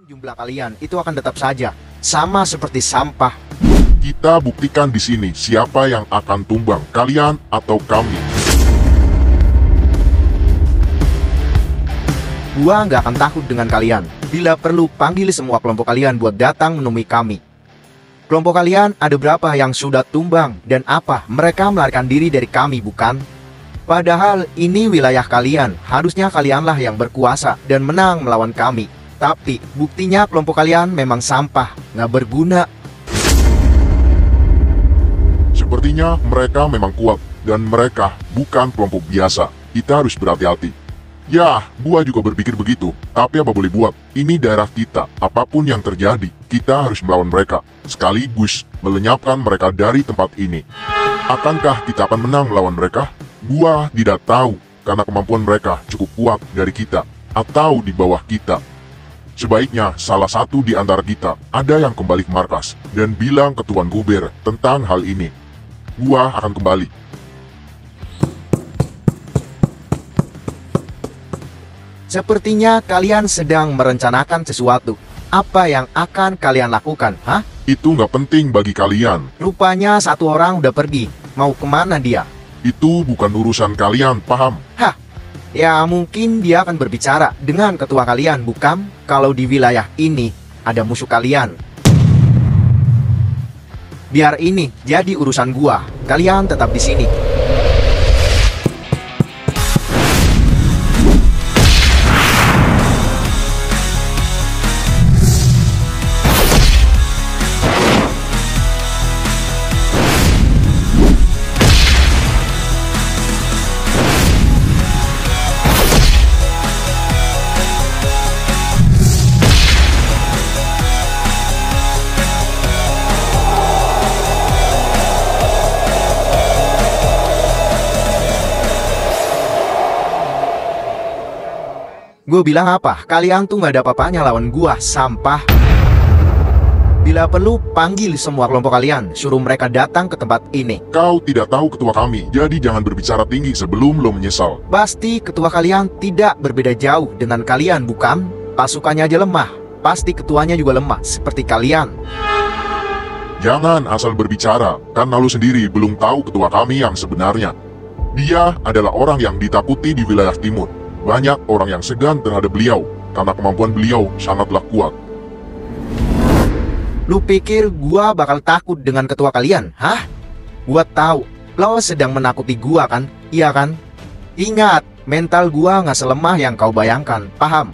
Jumlah kalian itu akan tetap saja sama seperti sampah. Kita buktikan di sini siapa yang akan tumbang, kalian atau kami. Gua nggak akan takut dengan kalian. Bila perlu, panggil semua kelompok kalian buat datang menemui kami. Kelompok kalian ada berapa yang sudah tumbang dan apa mereka melarikan diri dari kami, bukan? Padahal ini wilayah kalian, harusnya kalianlah yang berkuasa dan menang melawan kami. Tapi buktinya kelompok kalian memang sampah, nggak berguna. Sepertinya mereka memang kuat dan mereka bukan kelompok biasa. Kita harus berhati-hati. Ya, gua juga berpikir begitu. Tapi apa boleh buat? Ini daerah kita. Apapun yang terjadi, kita harus melawan mereka. Sekaligus melenyapkan mereka dari tempat ini. Akankah kita akan menang melawan mereka? Gua tidak tahu, karena kemampuan mereka cukup kuat dari kita, atau di bawah kita. Sebaiknya salah satu di antara kita ada yang kembali ke markas, dan bilang ke Tuan Guber tentang hal ini. Gua akan kembali. Sepertinya kalian sedang merencanakan sesuatu. Apa yang akan kalian lakukan, hah? Itu nggak penting bagi kalian. Rupanya satu orang udah pergi. Mau kemana dia? Itu bukan urusan kalian, paham? Hah? Ya mungkin dia akan berbicara dengan ketua kalian, bukan? Kalau di wilayah ini ada musuh kalian. Biar ini jadi urusan gua. Kalian tetap di sini. Gue bilang apa? Kalian tuh gak ada apa-apanya lawan gua, sampah. Bila perlu, panggil semua kelompok kalian. Suruh mereka datang ke tempat ini. Kau tidak tahu ketua kami, jadi jangan berbicara tinggi sebelum lo menyesal. Pasti ketua kalian tidak berbeda jauh dengan kalian, bukan? Pasukannya aja lemah. Pasti ketuanya juga lemah, seperti kalian. Jangan asal berbicara, karena lo sendiri belum tahu ketua kami yang sebenarnya. Dia adalah orang yang ditakuti di wilayah timur. Banyak orang yang segan terhadap beliau, karena kemampuan beliau sangatlah kuat. Lu pikir gua bakal takut dengan ketua kalian? Hah? Gua tahu, lo sedang menakuti gua kan? Iya kan? Ingat, mental gua nggak selemah yang kau bayangkan, paham?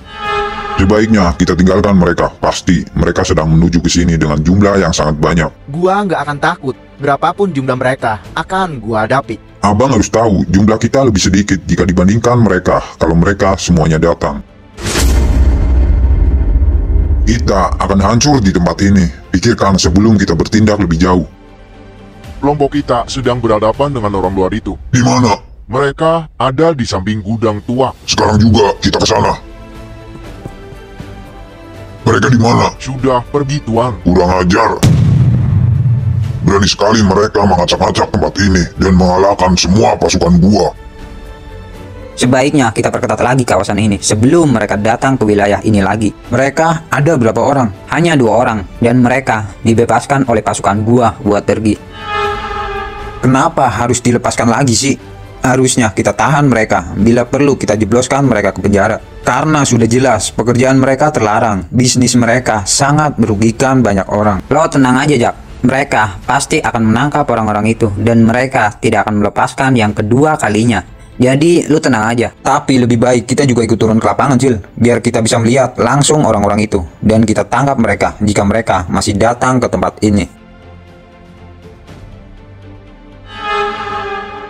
Sebaiknya kita tinggalkan mereka. Pasti mereka sedang menuju ke sini dengan jumlah yang sangat banyak. Gua nggak akan takut. Berapapun jumlah mereka, akan gua hadapi. Abang harus tahu, jumlah kita lebih sedikit jika dibandingkan mereka, kalau mereka semuanya datang. Kita akan hancur di tempat ini. Pikirkan sebelum kita bertindak lebih jauh. Kelompok kita sedang berhadapan dengan orang luar itu. Di mana? Mereka ada di samping gudang tua. Sekarang juga kita ke sana. Mereka di mana? Sudah pergi, Tuan. Kurang ajar. Berani sekali mereka mengacak-acak tempat ini dan mengalahkan semua pasukan gua. Sebaiknya kita perketat lagi kawasan ini sebelum mereka datang ke wilayah ini lagi. Mereka ada berapa orang? Hanya 2 orang, dan mereka dibebaskan oleh pasukan gua buat pergi. Kenapa harus dilepaskan lagi sih? Harusnya kita tahan mereka. Bila perlu kita jebloskan mereka ke penjara. Karena sudah jelas pekerjaan mereka terlarang. Bisnis mereka sangat merugikan banyak orang. Lo tenang aja, Jak. Mereka pasti akan menangkap orang-orang itu, dan mereka tidak akan melepaskan yang kedua kalinya. Jadi lu tenang aja. Tapi lebih baik kita juga ikut turun ke lapangan, Cil, biar kita bisa melihat langsung orang-orang itu, dan kita tangkap mereka jika mereka masih datang ke tempat ini.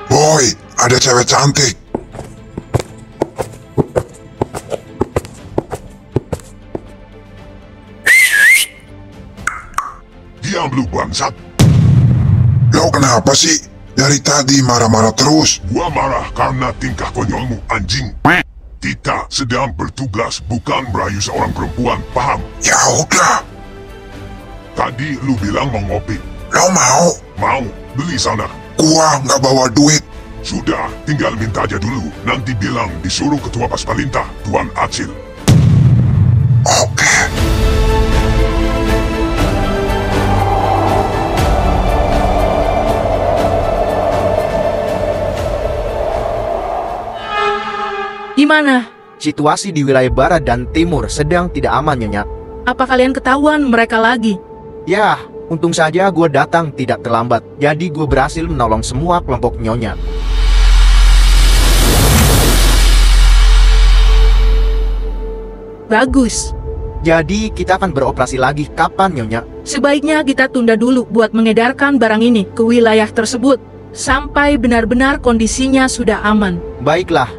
Boy, ada cewek cantik. Diam lu, bangsat. Lo kenapa sih? Dari tadi marah-marah terus. Gua marah karena tingkah konyolmu, anjing. Kita sedang bertugas, bukan merayu seorang perempuan, paham? Ya udah. Tadi lu bilang mau ngopi. Lo mau? Mau, beli sana. Gua nggak bawa duit. Sudah, tinggal minta aja dulu. Nanti bilang disuruh ketua Paspalinta, Tuan Acil. Oke. Gimana? Situasi di wilayah barat dan timur sedang tidak aman, Nyonya. Apa kalian ketahuan mereka lagi? Ya, untung saja gue datang tidak terlambat. Jadi gue berhasil menolong semua kelompok Nyonya. Bagus. Jadi kita akan beroperasi lagi kapan, Nyonya? Sebaiknya kita tunda dulu buat mengedarkan barang ini ke wilayah tersebut sampai benar-benar kondisinya sudah aman. Baiklah,